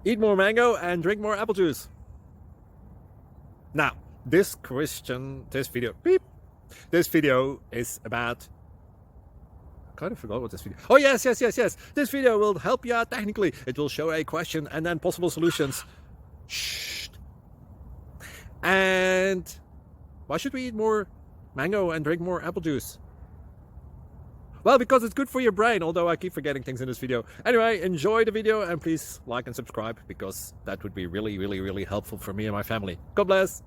Eat more mango and drink more apple juice. Now, this video is about... I kind of forgot what this video... Oh, yes. This video will help you out technically. It will show a question and then possible solutions. Shh. And why should we eat more mango and drink more apple juice? Well, because it's good for your brain, although I keep forgetting things in this video. Anyway, enjoy the video and please like and subscribe, because that would be really helpful for me and my family. God bless!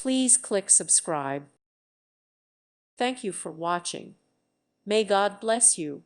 Please click subscribe. Thank you for watching. May God bless you.